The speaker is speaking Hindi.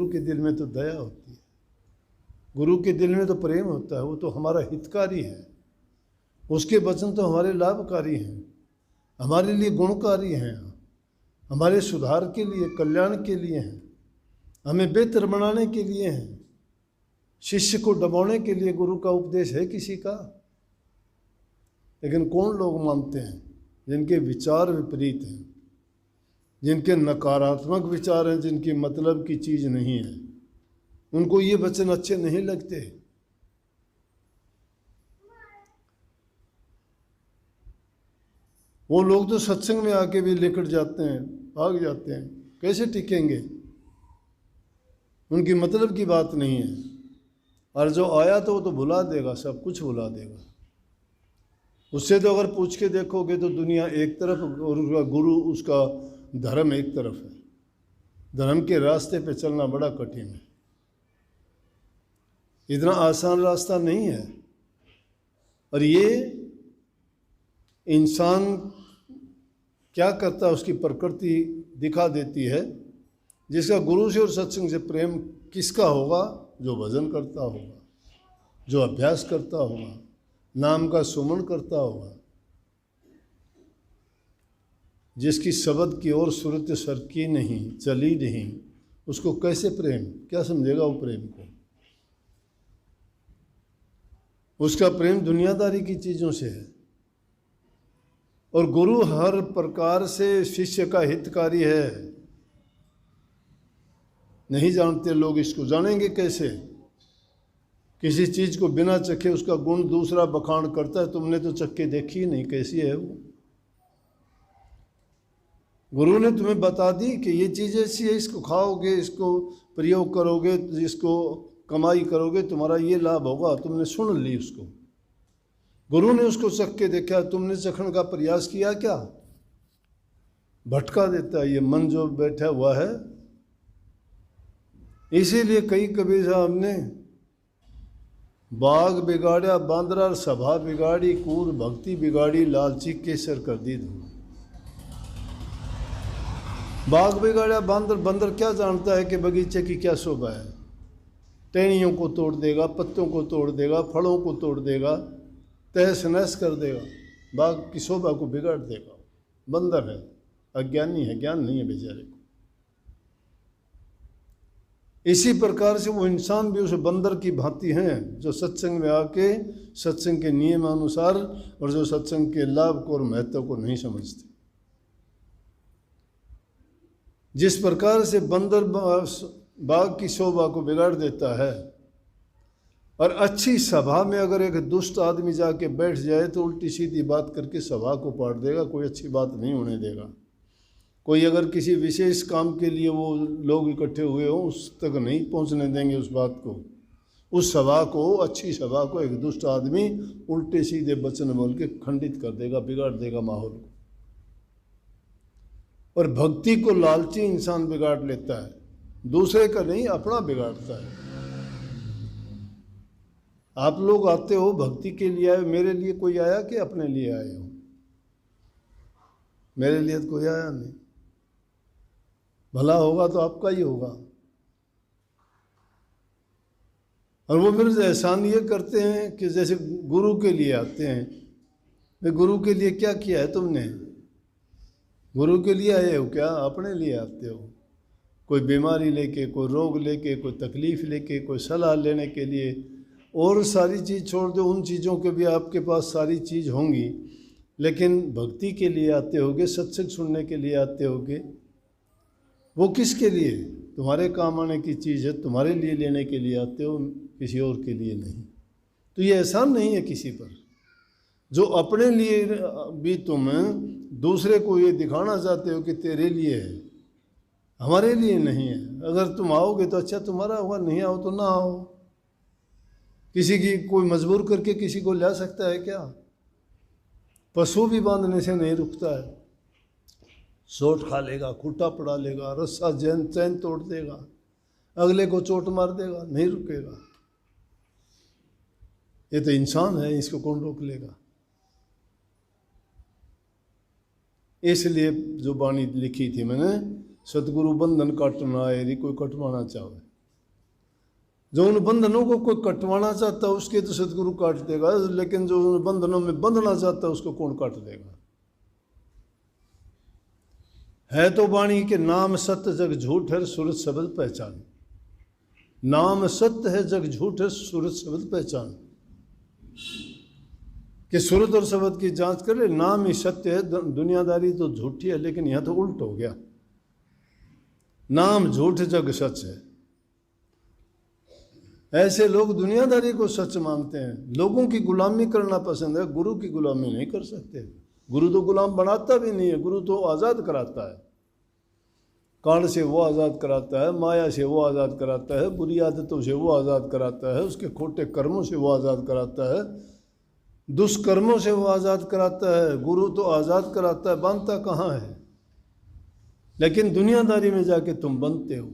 गुरु के दिल में तो दया होती है, गुरु के दिल में तो प्रेम होता है, वो तो हमारा हितकारी है, उसके वचन तो हमारे लाभकारी हैं, हमारे लिए गुणकारी हैं, हमारे सुधार के लिए, कल्याण के लिए हैं, हमें बेहतर बनाने के लिए हैं। शिष्य को दबाने के लिए गुरु का उपदेश है किसी का? लेकिन कौन लोग मानते हैं? जिनके विचार विपरीत हैं, जिनके नकारात्मक विचार हैं, जिनकी मतलब की चीज़ नहीं है, उनको ये वचन अच्छे नहीं लगते। वो लोग तो सत्संग में आके भी लेकर जाते हैं, भाग जाते हैं, कैसे टिकेंगे? उनकी मतलब की बात नहीं है। और जो आया तो वो तो भुला देगा, सब कुछ भुला देगा। उससे तो अगर पूछ के देखोगे तो दुनिया एक तरफ और उसका गुरु, उसका धर्म एक तरफ है। धर्म के रास्ते पे चलना बड़ा कठिन है, इतना आसान रास्ता नहीं है। और ये इंसान क्या करता है उसकी प्रकृति दिखा देती है। जिसका गुरु से और सत्संग से प्रेम किसका होगा? जो भजन करता होगा, जो अभ्यास करता होगा, नाम का सुमन करता होगा, जिसकी शब्द की ओर सुरत सरकी नहीं, चली नहीं, उसको कैसे प्रेम, क्या समझेगा वो प्रेम को? उसका प्रेम दुनियादारी की चीज़ों से है। और गुरु हर प्रकार से शिष्य का हितकारी है। नहीं जानते लोग इसको, जानेंगे कैसे? किसी चीज़ को बिना चखे उसका गुण दूसरा बखान करता है, तुमने तो चक्के देखी ही नहीं, कैसी है वो? गुरु ने तुम्हें बता दी कि ये चीज़ ऐसी है, इसको खाओगे, इसको प्रयोग करोगे, इसको कमाई करोगे, तुम्हारा ये लाभ होगा, तुमने सुन ली उसको। गुरु ने उसको चख के देखा, तुमने चखने का प्रयास किया क्या? भटका देता है ये मन जो बैठा हुआ है। इसीलिए कई कबीर साहब ने बाग बिगाड़ा बांदरा, सभा बिगाड़ी, कूर भक्ति बिगाड़ी, लालची केसर कर दी धूल। बाग बिगाड़ा बांदर, बंदर क्या जानता है कि बगीचे की क्या शोभा है? टहनियों को तोड़ देगा, पत्तों को तोड़ देगा, फलों को तोड़ देगा, तहस नहस कर देगा, बाग की शोभा को बिगाड़ देगा। बंदर है, अज्ञानी है, ज्ञान नहीं है बेचारे को। इसी प्रकार से वो इंसान भी उस बंदर की भांति हैं, जो सत्संग में आके सत्संग के नियमानुसार और जो सत्संग के लाभ को और महत्व को नहीं समझते। जिस प्रकार से बंदर बाग की शोभा को बिगाड़ देता है, और अच्छी सभा में अगर एक दुष्ट आदमी जाके बैठ जाए तो उल्टी सीधी बात करके सभा को पाट देगा, कोई अच्छी बात नहीं होने देगा। कोई अगर किसी विशेष काम के लिए वो लोग इकट्ठे हुए हों, उस तक नहीं पहुंचने देंगे उस बात को, उस सभा को, अच्छी सभा को एक दुष्ट आदमी उल्टे सीधे वचन बोल के खंडित कर देगा, बिगाड़ देगा माहौल को। और भक्ति को लालची इंसान बिगाड़ लेता है, दूसरे का नहीं, अपना बिगाड़ता है। आप लोग आते हो भक्ति के लिए आए, मेरे लिए कोई आया कि अपने लिए आए हो? मेरे लिए तो कोई आया नहीं। भला होगा तो आपका ही होगा। और वो फिर एहसान ये करते हैं कि जैसे गुरु के लिए आते हैं। वे गुरु के लिए क्या किया है तुमने? गुरु के लिए आए हो क्या? अपने लिए आते हो। कोई बीमारी लेके, कोई रोग लेके, कोई तकलीफ लेके, कोई सलाह लेने के लिए, और सारी चीज़ छोड़ दो, उन चीज़ों के भी आपके पास सारी चीज़ होंगी, लेकिन भक्ति के लिए आते होगे, सत्संग सुनने के लिए आते होगे। वो किसके लिए? तुम्हारे काम आने की चीज़ है, तुम्हारे लिए लेने के लिए आते हो, किसी और के लिए नहीं। तो ये एहसान नहीं है किसी पर। जो अपने लिए भी तुम दूसरे को ये दिखाना चाहते हो कि तेरे लिए है, हमारे लिए नहीं है। अगर तुम आओगे तो अच्छा तुम्हारा होगा, नहीं आओ तो ना आओ। किसी की कोई मजबूर करके किसी को ला सकता है क्या? पशु भी बांधने से नहीं रुकता है, चोट खा लेगा, खूंटा पड़ा लेगा, रस्सा चैन तोड़ देगा, अगले को चोट मार देगा, नहीं रुकेगा। ये तो इंसान है, इसको कौन रोक लेगा? इसलिए जो वाणी लिखी थी मैंने, सतगुरु बंधन काटना आए री कोई कटवाना चाहे। जो उन बंधनों को कोई कटवाना चाहता है उसके तो सदगुरु काट देगा, लेकिन जो उन बंधनों में बंधना चाहता है उसको कौन काट देगा। है तो वाणी के नाम सत्य जग झूठ है, सूरत शब्द पहचान। नाम सत्य है जग झूठ है, सूरत शब्द पहचान। कि सूरत और शब्द की जांच कर ले, नाम ही सत्य है, दुनियादारी तो झूठी है। लेकिन यहां तो उल्ट हो गया, नाम झूठ जग सच है। ऐसे लोग दुनियादारी को सच मानते हैं, लोगों की गुलामी करना पसंद है, गुरु की गुलामी नहीं कर सकते। गुरु तो गुलाम बनाता भी नहीं है, गुरु तो आज़ाद कराता है। काल से वो आज़ाद कराता है, माया से वो आज़ाद कराता है, बुरी आदतों से वो आज़ाद कराता है, उसके खोटे कर्मों से वो आज़ाद कराता है, दुष्कर्मों से वो आज़ाद कराता है। गुरु तो आज़ाद कराता है, बांधता कहाँ है। लेकिन दुनियादारी में जाके तुम बनते हो।